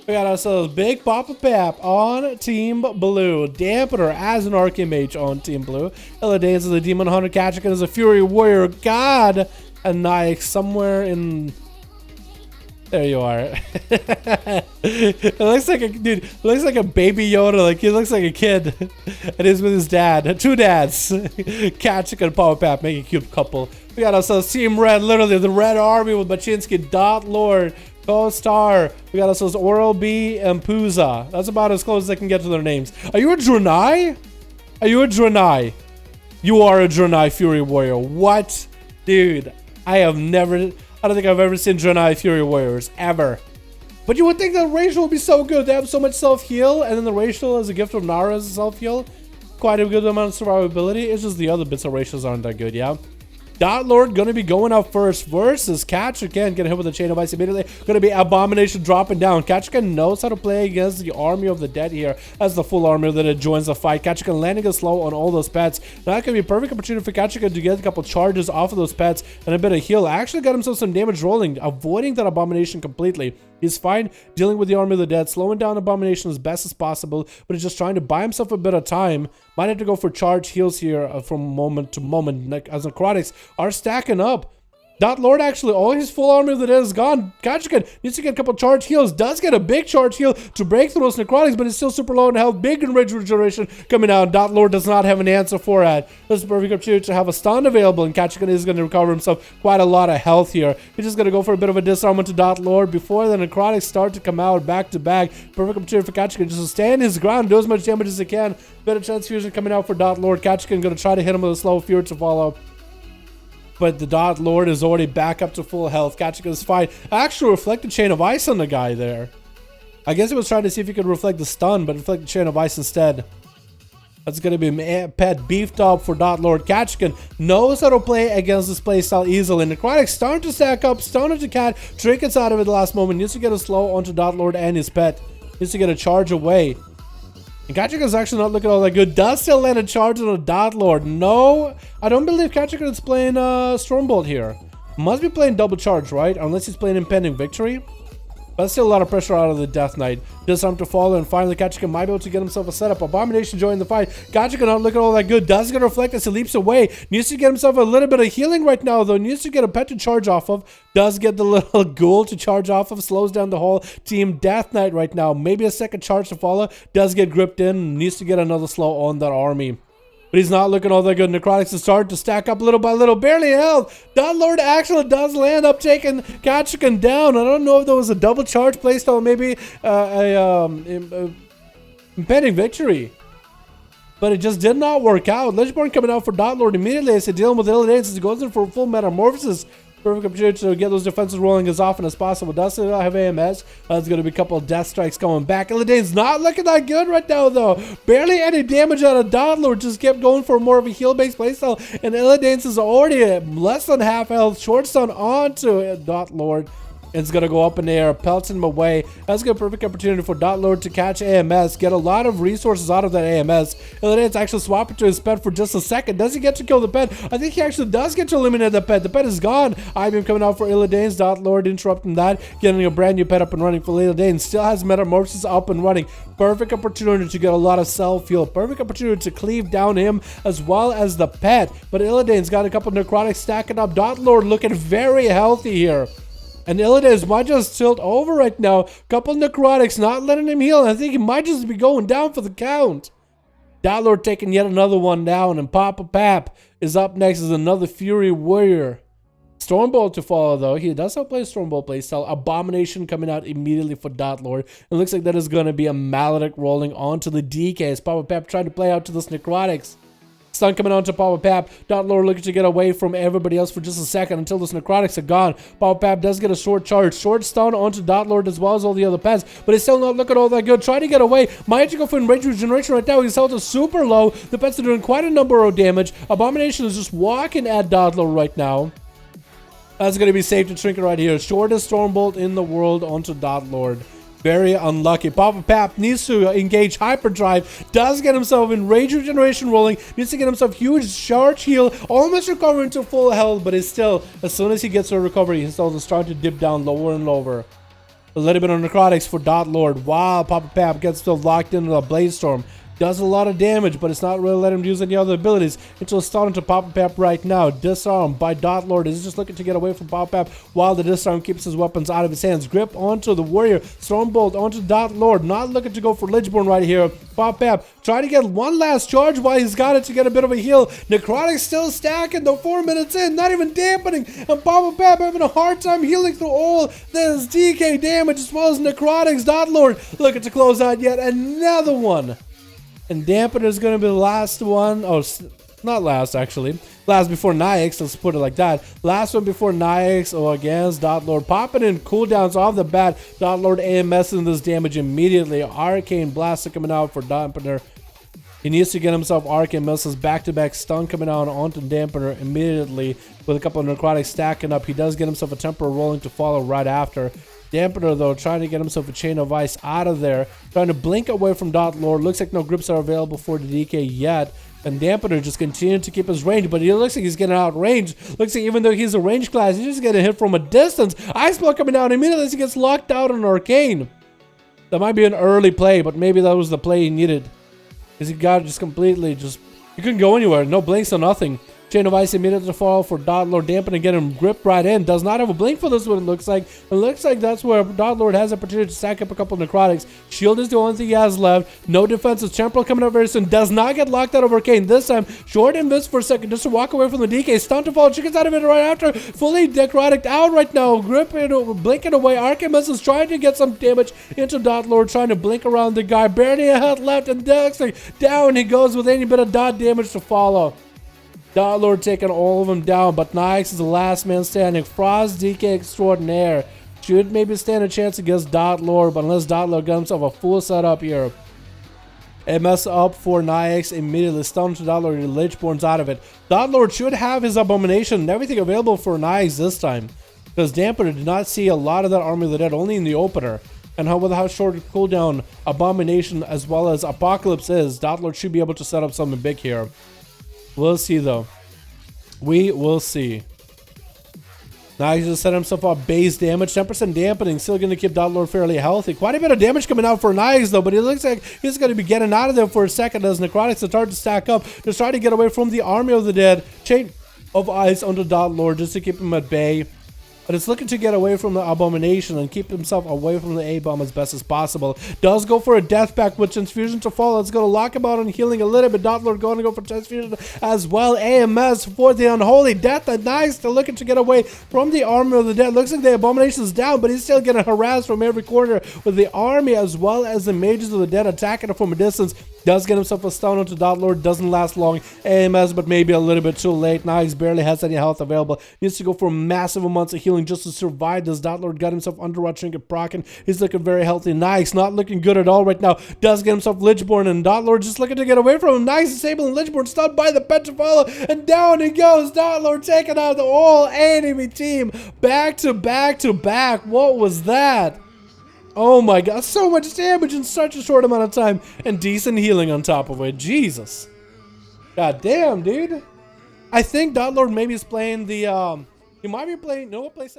We got ourselves Big Papa Pap on Team Blue. Dampener as an Archmage on Team Blue. Illidanes is a Demon Hunter. Kachikan is a Fury Warrior. God, and Nike somewhere in... There you are. It looks like a dude. Looks like a baby Yoda. Like he looks like a kid. And he's with his dad. Two dads. Kachikan and Papa Pap make a cute couple. We got ourselves Team Red. Literally the Red Army with Baczynski, Dot Lord, Co-Star. We got ourselves Oral B and Puza. That's about as close as I can get to their names. Are you a Draenei? Are you a Draenei? You are a Draenei Fury Warrior. What? Dude, I don't think I've ever seen Draenei Fury Warriors, ever. But you would think that Racial would be so good. They have so much self-heal, and then the Racial as a gift of Nara as a self-heal. Quite a good amount of survivability. It's just the other bits of Racials aren't that good, yeah? Dot Lord gonna be going up first versus Kachikan, getting hit with a Chain of Ice immediately. Gonna be Abomination dropping down. Kachikan knows how to play against the Army of the Dead here as the full army that it joins the fight. Kachikan landing a slow on all those pets. Now that could be a perfect opportunity for Kachikan to get a couple charges off of those pets and a bit of heal. Actually got himself some damage rolling, avoiding that Abomination completely. He's fine dealing with the Army of the Dead, slowing down Abomination as best as possible, but he's just trying to buy himself a bit of time. Might have to go for charge heals here from moment to moment, as Necrotics are stacking up. Dot Lord actually, all his full Army of the Dead is gone. Kachikan needs to get a couple charge heals. Does get a big charge heal to break through those Necrotics, but it's still super low in health. Big enraged regeneration coming out. Dot Lord does not have an answer for it. This is a perfect opportunity to have a stun available, and Kachikan is going to recover himself quite a lot of health here. He's just going to go for a bit of a disarmament to Dot Lord before the Necrotics start to come out back to back. Perfect opportunity for Kachikan just to stand his ground, do as much damage as he can. Better transfusion coming out for Dot Lord. Kachikan going to try to hit him with a slow Fury to follow. But the Dot Lord is already back up to full health. Kachikan is fine. Actually reflected Chain of Ice on the guy there. I guess he was trying to see if he could reflect the stun, but reflect the Chain of Ice instead. That's going to be pet beefed up for Dot Lord. Kachikan knows how to play against this playstyle easily. Necrotic starting to stack up. Stun of the cat. Trinkets out of it the last moment. Needs to get a slow onto Dot Lord and his pet. Needs to get a charge away. And Kachikan's actually not looking all that good. Does still land a charge on a Dot Lord. No, I don't believe Kachikan is playing Stormbolt here. Must be playing double charge, right? Unless he's playing Impending Victory. But still a lot of pressure out of the Death Knight. Does something to follow, and finally Kachikan might be able to get himself a setup. Abomination joining the fight. Kachikan not looking all that good. Does get a reflect as he leaps away. Needs to get himself a little bit of healing right now, though. Needs to get a pet to charge off of. Does get the little ghoul to charge off of. Slows down the whole team Death Knight right now. Maybe a second charge to follow. Does get gripped in. Needs to get another slow on that army. But he's not looking all that good. Necrotics is starting to stack up little by little. Barely health. Dot Lord actually does land up, taking Kachikan down. I don't know if there was a double charge playstyle, maybe Impending Victory. But it just did not work out. Lichborn coming out for Dot Lord immediately as he's dealing with Illidanes as he goes in for a full metamorphosis. Perfect opportunity to get those defenses rolling as often as possible. Does still have AMS. There's going to be a couple of death strikes going back. Illidane's not looking that good right now, though. Barely any damage out of Dot Lord. Just kept going for more of a heal-based playstyle. And Illidane's is already at less than half health. Short stun onto Dot Lord. It's going to go up in the air, pelting him away. That's a perfect opportunity for Dot Lord to catch AMS, get a lot of resources out of that AMS. Illidane's actually swapping to his pet for just a second. Does he get to kill the pet? I think he actually does get to eliminate the pet. The pet is gone. I-beam coming out for Illidane's. Dot Lord interrupting that, getting a brand new pet up and running for Illidane. Still has Metamorphosis up and running. Perfect opportunity to get a lot of self-heal. Perfect opportunity to cleave down him as well as the pet. But Illidane's got a couple of Necrotics stacking up. Dot Lord looking very healthy here. And Illidane's might just tilt over right now. Couple Necrotics not letting him heal. I think he might just be going down for the count. Dot Lord taking yet another one down. And Papa Pap is up next as another Fury Warrior. Stormbolt to follow, though. He does not play Stormbolt playstyle. Abomination coming out immediately for Dot Lord. It looks like that is going to be a Maledict rolling onto the DK as Papa Pap trying to play out to this Necrotics. stun coming on to Papa Pap. Lord looking to get away from everybody else for just a second until those necrotics are gone. Papa Pap does get a short charge. Short stun onto Lord as well as all the other pets, but it's still not looking all that good. Trying to get away. Might go for rage regeneration right now. His health is super low. The pets are doing quite a number of damage. Abomination is just walking at Lord right now. That's going to be safe to Trinket right here. Shortest Stormbolt in the world onto Lord. Very unlucky. Papa Pap needs to engage Hyperdrive. Does get himself in Rage Regeneration rolling. Needs to get himself huge charge heal. Almost recovering to full health, but it's still, as soon as he gets to a recovery, he's still starting to dip down lower and lower. A little bit of necrotics for Lord. Wow, Papa Pap gets still locked into a Blade Storm. Does a lot of damage, but it's not really letting him use any other abilities until it's starting to Papa Pap right now. Disarm by Lord is just looking to get away from Papa Pap while the disarm keeps his weapons out of his hands. Grip onto the warrior. Stormbolt onto Lord. Not looking to go for Lichborn right here. Papa Pap trying to get one last charge while he's got it to get a bit of a heal. Necrotic still stacking, though 4 minutes in, not even dampening. And Papa Pap having a hard time healing through all this DK damage as well as necrotics. Lord looking to close out yet another one. And Dampener is going to be the last one. Oh, not last, actually. Last before Nyx, let's put it like that. Last one before Nyx or against Lord. Popping in cooldowns off the bat. Lord AMSing this damage immediately. Arcane Blast coming out for Dampener. He needs to get himself Arcane Missiles back-to-back stun coming out onto Dampener immediately with a couple of necrotics stacking up. He does get himself a temporal rolling to follow right after. Dampener, though, trying to get himself a Chain of Ice out of there. Trying to blink away from Lord. Looks like no grips are available for the DK yet. And Dampener just continuing to keep his range, but he looks like he's getting outranged. Looks like even though he's a range class, he's just getting hit from a distance. Ice Block coming down immediately as he gets locked out on Arcane. That might be an early play, but maybe that was the play he needed. Because he got just completely he couldn't go anywhere. No blinks, no nothing. Chain of Ice immediately to fall for Lord. Dampen and get him gripped right in. Does not have a blink for this one, it looks like. It looks like that's where Lord has the opportunity to stack up a couple of necrotics. Shield is the only thing he has left. No defense. Temporal coming up very soon. Does not get locked out of Arcane this time. Short invis for a second just to walk away from the DK. Stun to fall. Chickens out of it right after. Fully necrotic out right now. Gripping, blinking away. Archimus is trying to get some damage into Lord. Trying to blink around the guy. Barely a health left. And down he goes with any bit of dot damage to follow. Lord taking all of them down, but Nyx is the last man standing. Frost DK extraordinaire. Should maybe stand a chance against Lord, but unless Lord got himself a full setup here. MS up for Nyx immediately. Stun to Lord, Lichborn's out of it. Lord should have his Abomination and everything available for Nyx this time. Because Dampener did not see a lot of that Army of the Dead, only in the opener. And with how short cooldown Abomination as well as Apocalypse is, Lord should be able to set up something big here. We'll see, though. We will see. Now he's just set himself up base damage. 10% dampening. Still going to keep Lord fairly healthy. Quite a bit of damage coming out for Nyx, though. But it looks like he's going to be getting out of there for a second as necrotics are starting to stack up. Just trying to get away from the Army of the Dead. Chain of Ice onto Lord just to keep him at bay. But it's looking to get away from the Abomination and keep himself away from the A-Bomb as best as possible. Does go for a Death Pact with Transfusion to fall. It's going to lock him out on healing a little bit. Lord going to go for Transfusion as well. AMS for the Unholy Death. And Nyx still looking to get away from the Army of the Dead. Looks like the Abomination is down, but he's still getting harassed from every corner with the Army as well as the Mages of the Dead attacking him from a distance. Does get himself a stun onto Lord. Doesn't last long. AMS, but maybe a little bit too late. Nyx barely has any health available. Needs to go for massive amounts of healing just to survive this. Lord got himself Underwatch Trinket proccing. He's looking very healthy. Nyx not looking good at all right now. Does get himself Lichborn, and Lord just looking to get away from him. Nyx disabling Lichborn, stunned by the pet to follow, and down he goes. Lord taking out the whole enemy team. Back to back to back. What was that? Oh my god, so much damage in such a short amount of time, and decent healing on top of it. Jesus. God damn, dude. I think Lord maybe is playing the, he might be playing, no, what place?